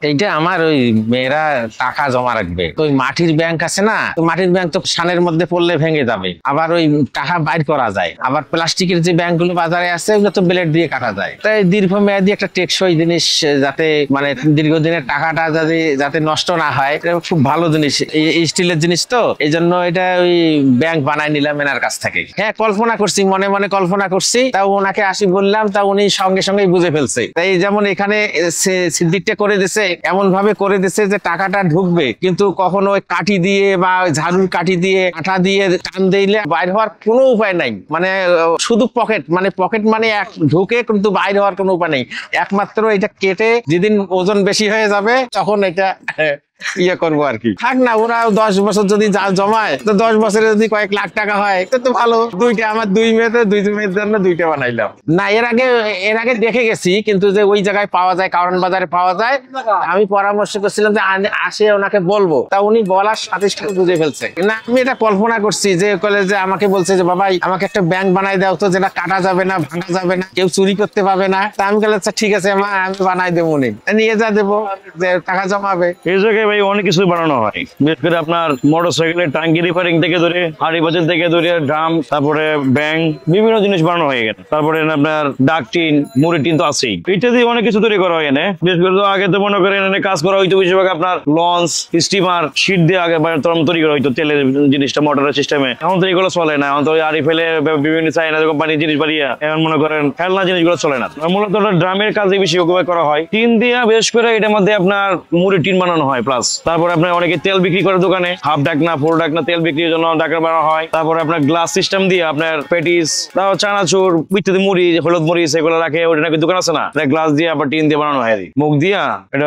এইটা আমার ওই মেয়েরা টাকা জমা রাখবে, তো ওই মাটির ব্যাংক আছে না, তো মাটির ব্যাংক তো সানের মধ্যে পড়লে ভেঙে যাবে, আবার ওই টাকা বাইর করা যায়, আবার প্লাস্টিকের যে ব্যাংক গুলো বাজারে আছে ওগুলো তো ব্লেড দিয়ে কাটা যায়। তাই দীর্ঘমেয়াদী একটা টেকসই জিনিস, যাতে মানে দীর্ঘদিনের টাকাটা যাতে যাতে নষ্ট না হয়, এটা খুব ভালো জিনিস, এই স্টিলের জিনিস তো এই জন্য এটা ওই ব্যাংক বানাই নিলাম এনার কাছ থেকে। হ্যাঁ, কল্পনা করছি, মনে মনে কল্পনা করছি, তাও ওনাকে আসি বললাম, তা উনি সঙ্গে সঙ্গে বুঝে ফেলছে। তাই যেমন এখানে সিদ্দিকটা করে দিছে, এমন ভাবে করে দিছে যে টাকাটা ঢুকবে, কিন্তু কখনো ওই কাঠি দিয়ে বা ঝাড়ুর কাঠি দিয়ে আঠা দিয়ে টান দিলে বাইর হওয়ার কোনো উপায় নাই, মানে শুধু পকেট, মানে পকেট মানে এক ঢুকে, কিন্তু বাইর হওয়ার কোনো উপায় নেই। একমাত্র এটা কেটে যেদিন ওজন বেশি হয়ে যাবে তখন এটা ইয়ে করবো আর কি। থাক না, ওরা 10 বছর যদি জমায়, তো 10 বছরে যদি কয়েক লাখ টাকা হয় তো ভালো। দুইটা আমার দুই মেয়ের জন্য দুইটা বানাইলাম। না, এর আগে দেখে গেছি, কিন্তু যে ওই জায়গায় পাওয়া যায়, কারণ বাজারে পাওয়া যায়, আমি পরামর্শ করছিলাম যে আসে ওনাকে বলবো, তা উনি বলার সাথে সাথে বুঝে ফেলছে। না, আমি এটা কল্পনা করছি যে কলেজে আমাকে বলছে যে বাবাই আমাকে একটা ব্যাংক বানাই দাও তো, যেটা কাটা যাবে না, ভাঙা যাবে না, কেউ চুরি করতে পাবে না। তা আমি বললাম আচ্ছা ঠিক আছে মা, আমি বানাই দেবো, উনি নিয়ে যা দেবো, যে টাকা জমাবে। এই জায়গায় ভাই অনেক কিছু বানানো হয়, বিশেষ করে আপনার মোটরসাইকেলের টাঙ্কি রিপেয়ারিং থেকে ধরে হাড়ি বাজার থেকে ধরে ড্রাম, তারপরে ব্যাংক, বিভিন্ন জিনিস বানানো হয় এখানে। তারপরে আপনার ডাক টিন, মুড়ি টিন তো আছেই, ইত্যাদি অনেক কিছু তৈরি করা হয় এনে। বিশেষ করে তো আগে তো মনে করেন এনে কাজ করা হইতো বেশিরভাগ আপনার লঞ্চ, স্টিমার, শীট দিয়ে আগে তৈরি করা হইতো, তেলের জিনিসটা মোটরের সিস্টেমে। এখন তো এগুলো চলে না, এখন তো আড়ি ফেলে বিভিন্ন চাইনা কোম্পানির জিনিস বাড়িয়ে এখন মনে করেন খেলনা জিনিসগুলো চলে না। মূলত ড্রামের কাজে বেশি করা হয়, টিন দিয়ে। বিশেষ করে এটার মধ্যে আপনার মুড়ি টিন বানানো হয়, প্লাস তারপরে আপনার অনেকে তেল বিক্রি করে দোকানে, হাফ ডাকনা ফুল ডাকনা তেল বিক্রির জন্য ডাকনা বানানো হয়। তারপরে আপনার গ্লাস সিস্টেম দিয়ে আপনার পেটিস, তারপর চানাচুর ইত্যাদি মুড়ি, হলুদ মরিচ এগুলো রাখে, ওটা নাকি দোকান আছে না, গ্লাস দিয়ে আবার টিন দিয়ে বানানো হয়, মুখ দিয়া এটা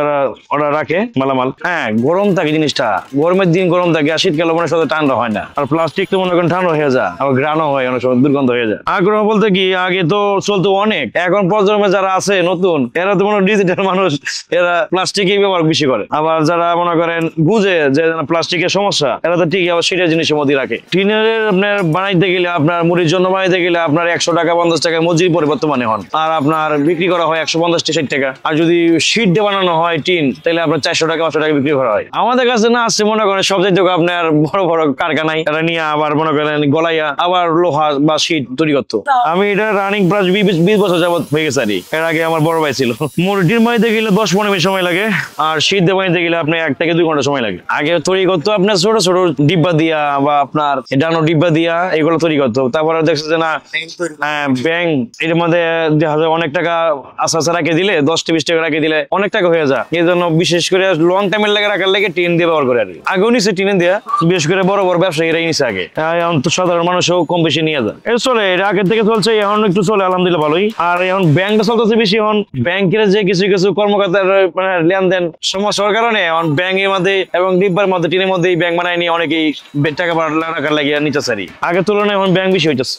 ওরা রাখে মালামাল। হ্যাঁ, গরম থাকে জিনিসটা, গরমের দিন গরম থাকে, আর শীতকালে মনে হয় ঠান্ডা হয় না। আর প্লাস্টিক তো মনে করেন ঠান্ডা হয়ে যায়, আবার গ্রানও হয়, অনেক সময় দুর্গন্ধ হয়ে যায়। আগ্রহ বলতে কি, আগে তো চলতো অনেক, এখন প্রজন্মে যারা আছে নতুন, এরা তো মনে ডিজিটাল মানুষ, এরা প্লাস্টিকই ব্যবহার বেশি করে। আবার যারা মনে করেন বুঝে যে প্লাস্টিকের সমস্যা, এরা তো ঠিকই আবার সেটা জিনিসের মধ্যে রাখে। টিনের আপনার বানাইতে গেলে, আপনার মুড়ির জন্য বানাইতে গেলে আপনার 100 টাকা 50 টাকা মজুরি পরিবর্তমানে হন, আর আপনার বিক্রি করা হয় 150 60 টাকা। আর যদি শীট দিয়ে বানানো হয় টিন, তাহলে আপনার 400 টাকা 500 টাকা বিক্রি করা হয়। আমাদের কাছে না আসছে মনে করেন সব জায়গায় আপনার বড় বড় কারখানায়, এরা নিয়ে আবার মনে করেন গলাইয়া আবার লোহা বা শীট তৈরি করতো। আমি এটা রানিং প্রায় 20 বছর যাবত হয়ে গেছে। এর আগে আমার বড় ভাই ছিল। মুড়ির বানাইতে গেলে 10-15 মিনিট সময় লাগে, আর শীত দিয়ে বানাইতে গেলে আপনার 1 থেকে 2 ঘন্টা সময় লাগে। আগে তৈরি করতো আপনার ছোট ছোট ডিব্বা দিয়া বা আপনার ডানো ডিব্বা দিয়া এগুলো তৈরি করতো। তারপরে দেখছে যে না, ব্যাংক এর মধ্যে দেখা যায় অনেক টাকা আশা রাখে দিলে, 10-20 টাকা রাখে দিলে অনেক টাকা হয়ে যায়। এই জন্য বিশেষ করে লং টাইমের লাগে রাখার লাগে টিন দিয়ে ব্যবহার করে। আর আগেও নিচ্ছে টিনে দিয়া, বিশেষ করে বড় বড় ব্যবসায়ীরাই নিচ্ছে আগে, এখন তো সাধারণ মানুষও কম বেশি নিয়ে যায়। এটা চলে, এটা আগের থেকে চলছে, এখন একটু চলে আলহামদুলিল্লাহ ভালোই। আর এখন ব্যাংকটা চলতেছে বেশি, এখন ব্যাংকের যে কিছু কিছু কর্মকর্তার মানে লেনদেন সমস্যার কারণে এখন ব্যাংকের মধ্যে এবং ডিব্বার মধ্যে টিনের মধ্যে ব্যাংক বানায় নিয়ে অনেকেই টাকা রাখার লাগিয়ে নিতে চাই। আগের তুলনায় এখন ব্যাংক বেশি হইতেছে।